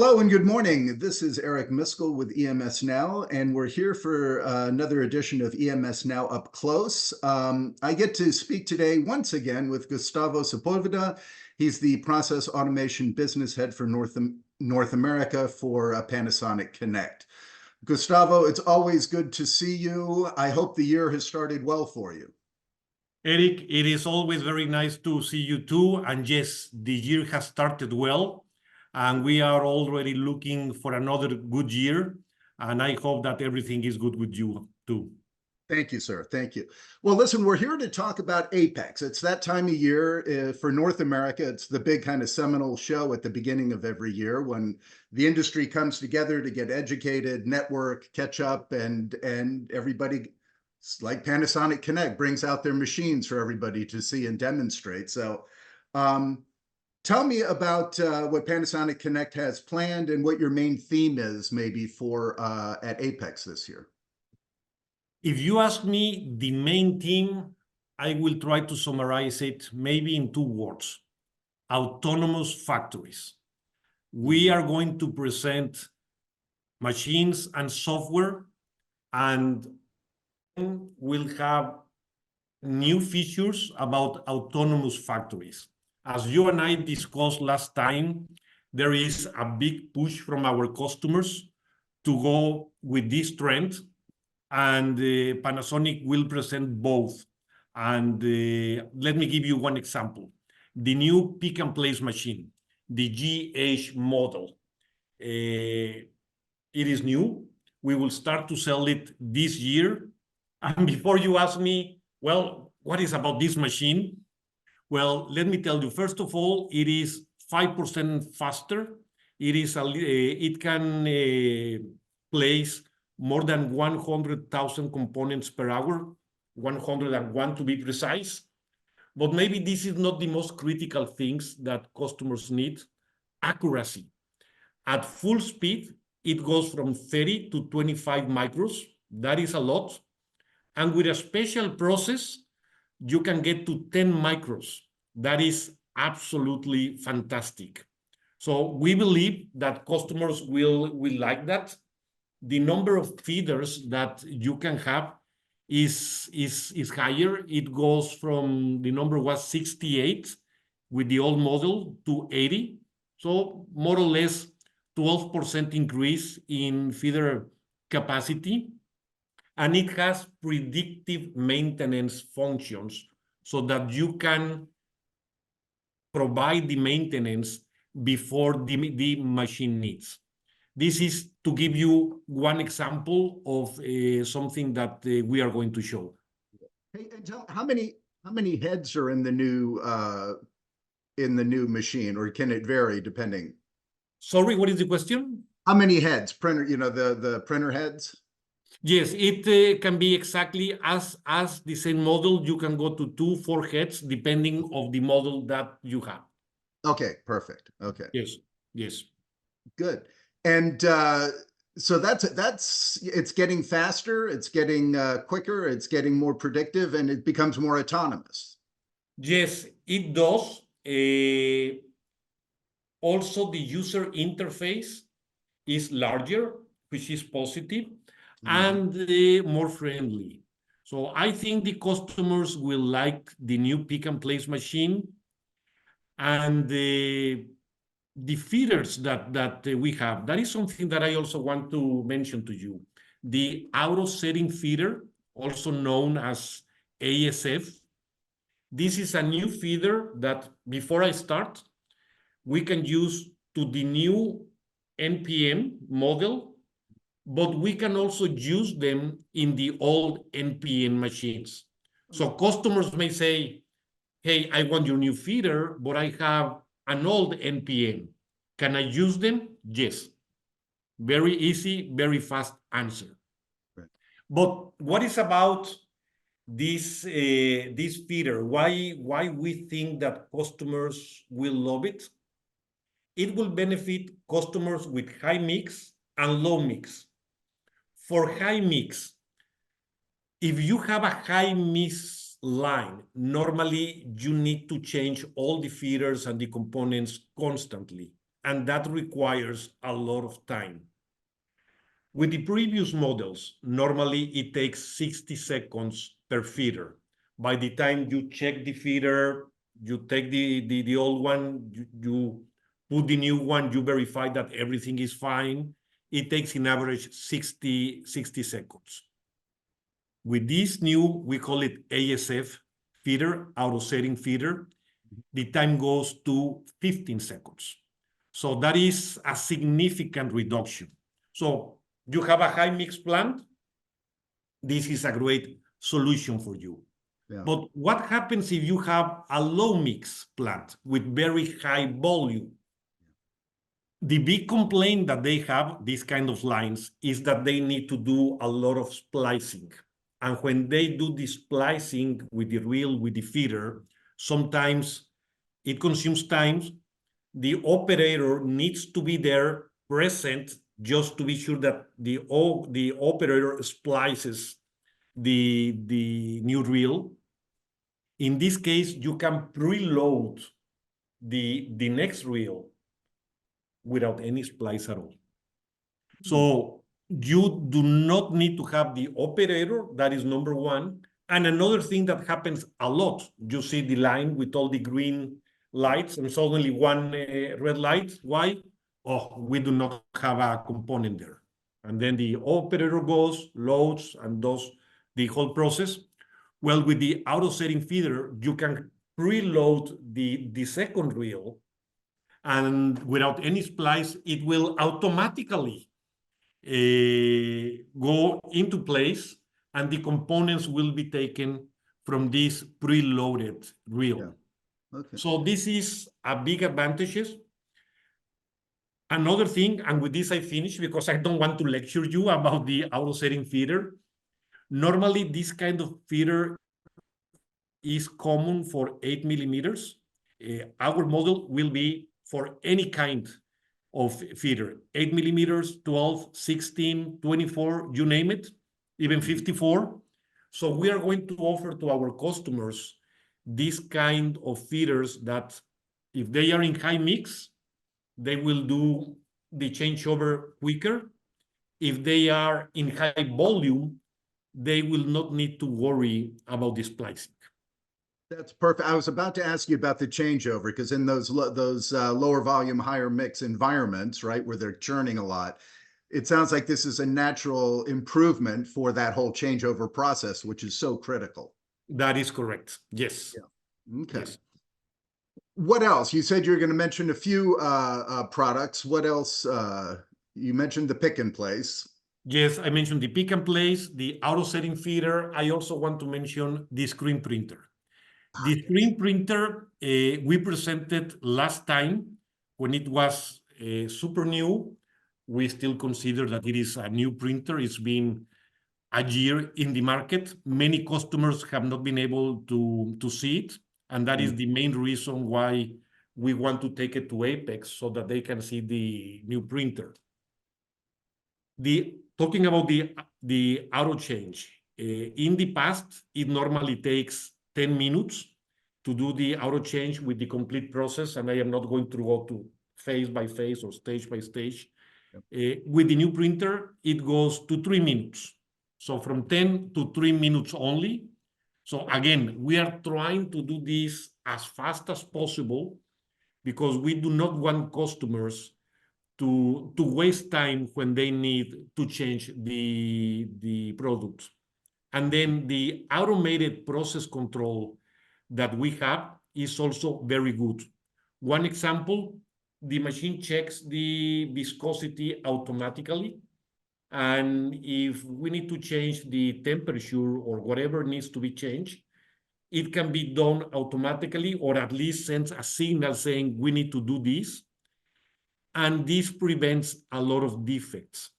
Hello and good morning. This is Eric Miskell with EMSNOW, and we're here for another edition of EMSNOW Up Close. I get to speak today once again with Gustavo Sepulveda. He's the Process Automation Business Head for North America for Panasonic Connect. Gustavo, it's always good to see you. I hope the year has started well for you. Eric, it is always very nice to see you too. And yes, the year has started well, and we are already looking for another good year. And I hope that everything is good with you too. Thank you, sir. Thank you. Well, listen, we're here to talk about Apex. It's that time of year for North America. It's the big kind of seminal show at the beginning of every year when the industry comes together to get educated, network, catch up, and everybody, like Panasonic Connect, brings out their machines for everybody to see and demonstrate. So tell me about what Panasonic Connect has planned and what your main theme is maybe for at Apex this year. If you ask me the main theme, I will try to summarize it maybe in 2 words: autonomous factories. We are going to present machines and software, and we'll have new features about autonomous factories. As you and I discussed last time, there is a big push from our customers to go with this trend, and Panasonic will present both. And let me give you one example. The new pick and place machine, the GH model. It is new. We will start to sell it this year. And before you ask me, well, what is about this machine? Well, let me tell you, first of all, it is 5% faster. It can place more than 100,000 components per hour, 101 to be precise. But maybe this is not the most critical things that customers need: accuracy. At full speed, it goes from 30 to 25 micros. That is a lot. And with a special process, you can get to 10 micros. That is absolutely fantastic. So we believe that customers will like that. The number of feeders that you can have is higher. It goes from, the number was 68 with the old model to 80. So more or less 12% increase in feeder capacity. And it has predictive maintenance functions so that you can provide the maintenance before the machine needs. This is to give you one example of something that we are going to show. Hey, and tell how many heads are in the new machine, or can it vary depending? Sorry, what is the question? How many heads? Printer, the printer heads? Yes, it can be exactly as the same model. You can go to 2, 4 heads depending of the model that you have. Okay, perfect. Okay. Yes. Good. And so it's getting faster, it's getting quicker, it's getting more predictive, and it becomes more autonomous. Yes, it does. Also, the user interface is larger, which is positive, and more friendly. So I think the customers will like the new pick and place machine, and the feeders that we have. That is something that I also want to mention to you. The auto setting feeder, also known as ASF. This is a new feeder that, before I start, we can use to the new NPM model, but we can also use them in the old NPM machines. So customers may say, hey, I want your new feeder, but I have an old NPM. Can I use them? Yes. Very easy, very fast answer. Right. But what is about this feeder? Why we think that customers will love it? It will benefit customers with high mix and low mix. For high mix, if you have a high mix line, normally you need to change all the feeders and the components constantly. and that requires a lot of time. With the previous models, normally it takes 60 seconds per feeder. By the time you check the feeder, you take the old one, you put the new one, you verify that everything is fine. It takes in average 60 seconds. With this new, we call it ASF feeder, auto setting feeder, the time goes to 15 seconds. So that is a significant reduction. So you have a high mix plant, this is a great solution for you. Yeah. But what happens if you have a low mix plant with very high volume? The big complaint that they have, these kind of lines, is that they need to do a lot of splicing. And when they do the splicing with the reel, with the feeder, sometimes it consumes time. The operator needs to be there present just to be sure that the operator splices the new reel. In this case, you can preload the next reel without any splice at all. So you do not need to have the operator, that is number one. And another thing that happens a lot, you see the line with all the green lights and suddenly one red light. Why? Oh, we do not have a component there. And then the operator goes, loads, and does the whole process. Well, with the auto setting feeder, you can preload the second reel, and without any splice, it will automatically go into place, and the components will be taken from this preloaded reel. Yeah. Okay. So this is a big advantage. Another thing, and with this I finish because I don't want to lecture you about the auto setting feeder. Normally, this kind of feeder is common for 8 millimeters. Our model will be for any kind of feeder, 8 millimeters, 12, 16, 24, you name it, even 54. So we are going to offer to our customers this kind of feeders that if they are in high mix, they will do the changeover quicker. If they are in high volume, they will not need to worry about the splicing. That's perfect. I was about to ask you about the changeover, because in those lower volume, higher mix environments, right, where they're churning a lot, it sounds like this is a natural improvement for that whole changeover process, which is so critical. That is correct. Yes. Yeah. Okay. Yes. What else? You said you're going to mention a few products. What else? You mentioned the pick and place. Yes, I mentioned the pick and place, the auto setting feeder. I also want to mention the screen printer. The screen printer we presented last time when it was super new. We still consider that it is a new printer. It's been a year in the market. Many customers have not been able to see it, and that is the main reason why we want to take it to Apex so that they can see the new printer. Talking about the auto change, in the past, it normally takes 10 minutes to do the auto change with the complete process, and I am not going to go to phase by phase or stage by stage. With the new printer, it goes to 3 minutes. So from 10 to 3 minutes only. So again, we are trying to do this as fast as possible because we do not want customers to waste time when they need to change the product. And then the automated process control that we have is also very good. One example, the machine checks the viscosity automatically. And if we need to change the temperature or whatever needs to be changed, it can be done automatically, or at least sends a signal saying we need to do this. And this prevents a lot of defects.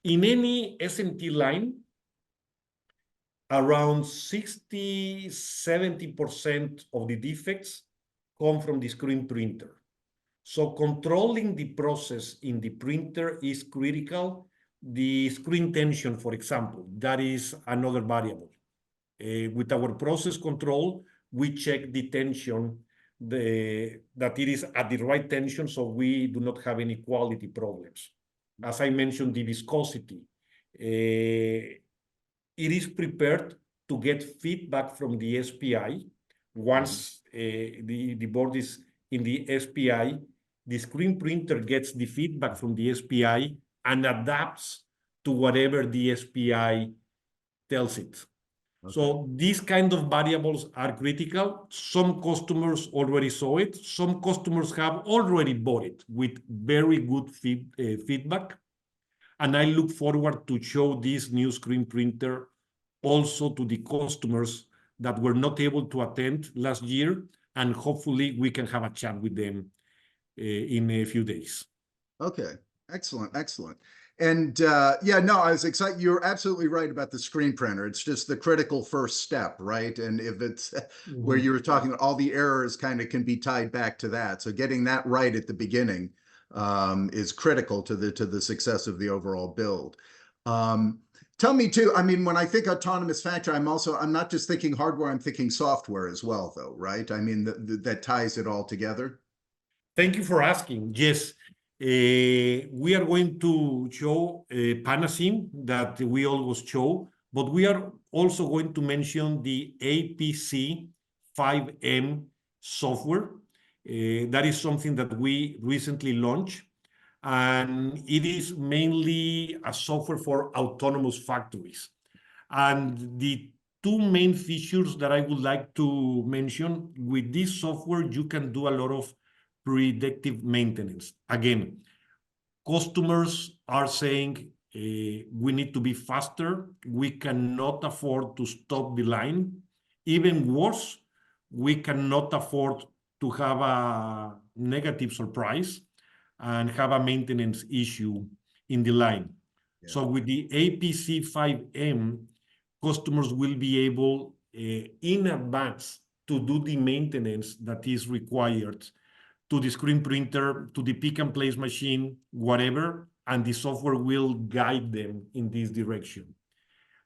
In any SMT line, around 60–70% of the defects come from the screen printer. So controlling the process in the printer is critical. The screen tension, for example, that is another variable. With our process control, we check the tension that it is at the right tension, so we do not have any quality problems. As I mentioned, the viscosity. It is prepared to get feedback from the SPI. Once the board is in the SPI, the screen printer gets the feedback from the SPI and adapts to whatever the SPI tells it. Okay. So these kind of variables are critical. Some customers already saw it. Some customers have already bought it with very good feedback. And I look forward to show this new screen printer also to the customers that were not able to attend last year. And hopefully we can have a chat with them in a few days. Okay, excellent, excellent. And yeah, no, I was excited. You're absolutely right about the screen printer. It's just the critical first step, right? And if it's where you were talking about all the errors kind of can be tied back to that. So getting that right at the beginning is critical to the success of the overall build. Tell me too, I mean, when I think autonomous factory, I'm not just thinking hardware, I'm thinking software as well, though, right? I mean, that ties it all together. Thank you for asking. Yes, we are going to show Panasonic that we always show, but we are also going to mention the APC 5M software. That is something that we recently launched, and it is mainly a software for autonomous factories. And the two main features that I would like to mention with this software, you can do a lot of predictive maintenance. Again, customers are saying we need to be faster. We cannot afford to stop the line. Even worse, we cannot afford to have a negative surprise and have a maintenance issue in the line. Yeah. So with the APC 5M, customers will be able in advance to do the maintenance that is required to the screen printer, to the pick and place machine, whatever, and the software will guide them in this direction.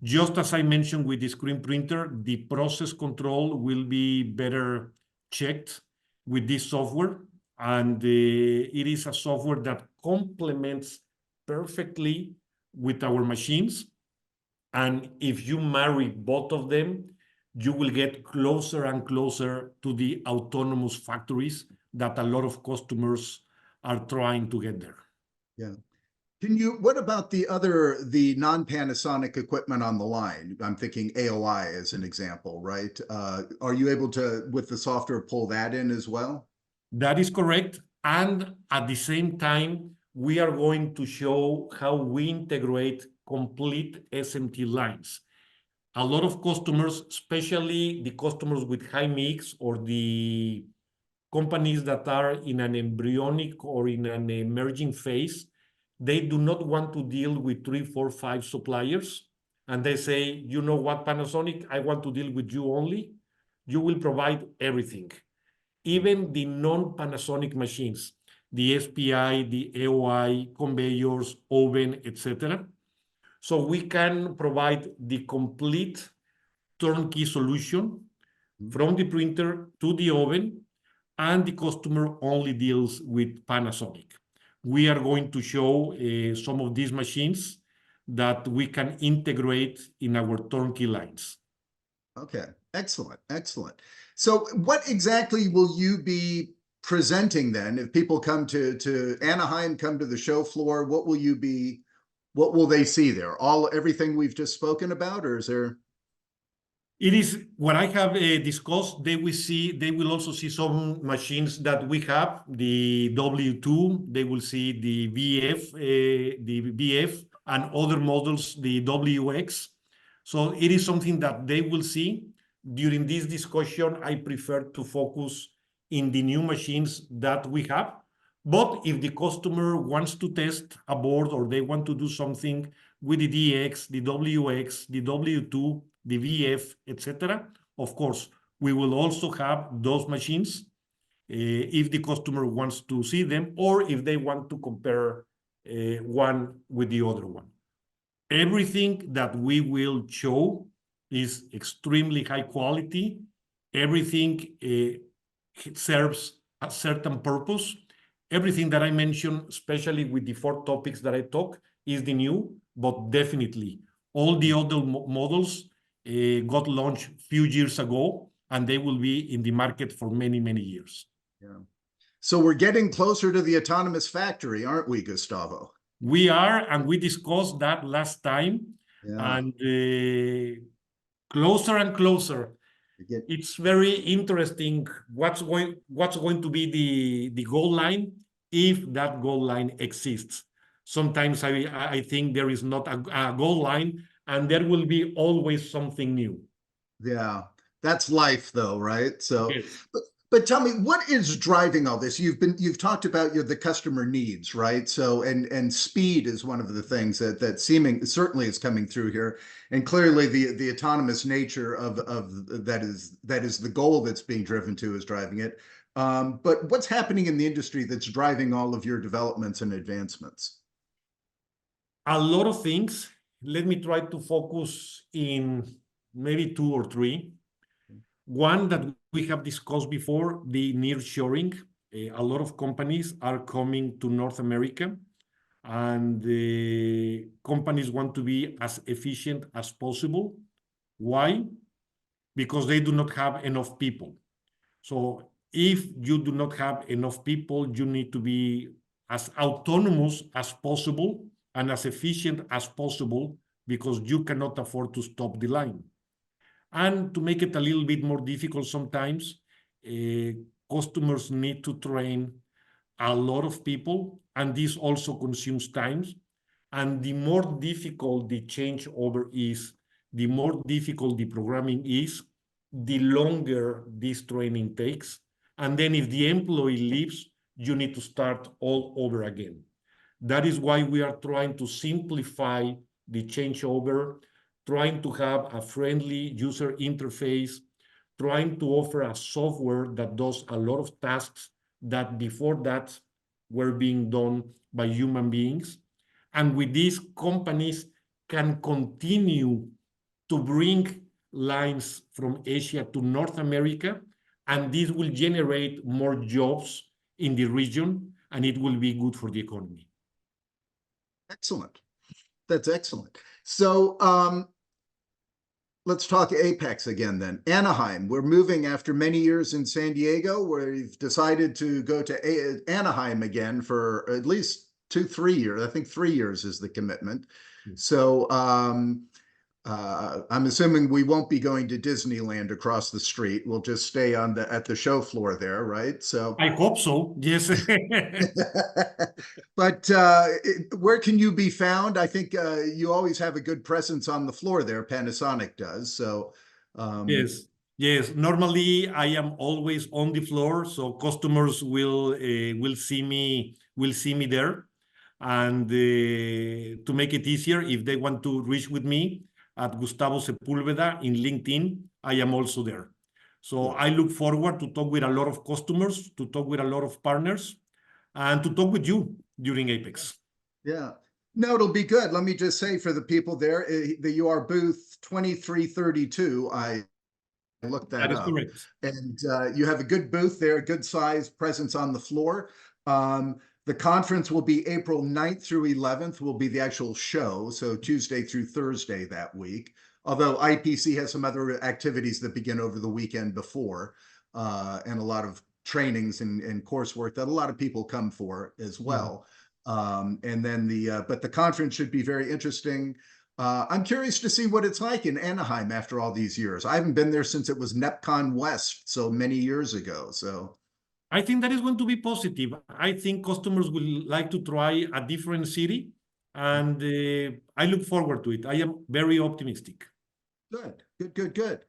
Just as I mentioned with the screen printer, the process control will be better checked with this software, and it is a software that complements perfectly with our machines. And if you marry both of them, you will get closer and closer to the autonomous factories that a lot of customers are trying to get there. Yeah. What about the non-Panasonic equipment on the line? I'm thinking AOI as an example, right? Are you able to, with the software, pull that in as well? That is correct. And at the same time, we are going to show how we integrate complete SMT lines. A lot of customers, especially the customers with high mix or the companies that are in an embryonic or in an emerging phase, they do not want to deal with 3, 4, 5 suppliers. And they say, you know what, Panasonic, I want to deal with you only. You will provide everything. Even the non-Panasonic machines, the SPI, the AOI, conveyors, oven, etc. So we can provide the complete turnkey solution from the printer to the oven, and the customer only deals with Panasonic. We are going to show some of these machines that we can integrate in our turnkey lines. Okay, excellent, excellent. So what exactly will you be presenting then? If people come to Anaheim, come to the show floor, what will they see there? Everything we've just spoken about, or is there? It is what I have discussed. They will also see some machines that we have, the W2, they will see the VF and other models, the WX. So it is something that they will see. During this discussion, I prefer to focus in the new machines that we have. But if the customer wants to test a board or they want to do something with the DX, the WX, the W2, the VF, etc., of course, we will also have those machines if the customer wants to see them or if they want to compare one with the other one. Everything that we will show is extremely high quality. Everything serves a certain purpose. Everything that I mentioned, especially with the 4 topics that I talk, is the new, but definitely all the other models got launched a few years ago, and they will be in the market for many, many years. Yeah. So we're getting closer to the autonomous factory, aren't we, Gustavo? We are, and we discussed that last time, Yeah. and closer and closer. It's very interesting what's going to be the goal line, if that goal line exists. Sometimes I think there is not a goal line, and there will be always something new. Yeah, that's life though, right? So, Yes. but tell me, what is driving all this? You've talked about the customer needs, right? So, and speed is one of the things that certainly is coming through here, and clearly the autonomous nature of that is the goal that's being driven to is driving it. But what's happening in the industry that's driving all of your developments and advancements? A lot of things. Let me try to focus in maybe 2 or 3. One that we have discussed before, the nearshoring. A lot of companies are coming to North America, and the companies want to be as efficient as possible. Why? Because they do not have enough people. So if you do not have enough people, you need to be as autonomous as possible and as efficient as possible, because you cannot afford to stop the line. And to make it a little bit more difficult sometimes, customers need to train a lot of people, and this also consumes time. And the more difficult the changeover is, the more difficult the programming is, the longer this training takes. And then if the employee leaves, you need to start all over again. That is why we are trying to simplify the changeover, trying to have a friendly user interface, trying to offer a software that does a lot of tasks that before that were being done by human beings. And with these, companies can continue to bring lines from Asia to North America, and this will generate more jobs in the region, and it will be good for the economy. Excellent. That's excellent. So, let's talk Apex again then. Anaheim, we're moving after many years in San Diego, where you've decided to go to Anaheim again for at least 2-3 years. I think 3 years is the commitment. So I'm assuming we won't be going to Disneyland across the street. We'll just stay at the show floor there, right? So I hope so. Yes. But where can you be found? I think you always have a good presence on the floor there. Panasonic does. So yes, yes. Normally, I am always on the floor, so customers will see me there. And to make it easier, if they want to reach with me at Gustavo Sepulveda in LinkedIn, I am also there. So I look forward to talk with a lot of customers, to talk with a lot of partners, and to talk with you during Apex. Yeah. No, it'll be good. Let me just say for the people there that you are booth 2332. I looked that That is up. correct. And you have a good booth there, a good size presence on the floor. The conference will be April 9th through 11th will be the actual show. So Tuesday through Thursday that week. Although IPC has some other activities that begin over the weekend before, and a lot of trainings and coursework that a lot of people come for as well. And then but the conference should be very interesting. I'm curious to see what it's like in Anaheim after all these years. I haven't been there since it was NEPCON West so many years ago. So I think that is going to be positive. I think customers will like to try a different city, and I look forward to it. I am very optimistic. Good, good, good, good.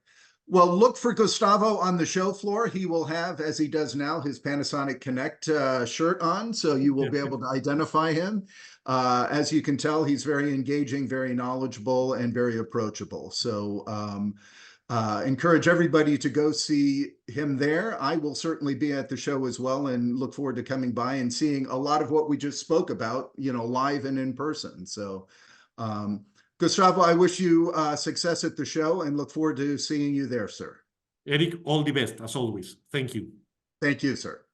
Well, look for Gustavo on the show floor. He will have, as he does now, his Panasonic Connect shirt on, so you will be able to identify him. As you can tell, he's very engaging, very knowledgeable, and very approachable. So encourage everybody to go see him there. I will certainly be at the show as well, and look forward to coming by and seeing a lot of what we just spoke about, live and in person. So Gustavo, I wish you success at the show and look forward to seeing you there, sir. Eric, all the best, as always. Thank you. Thank you, sir.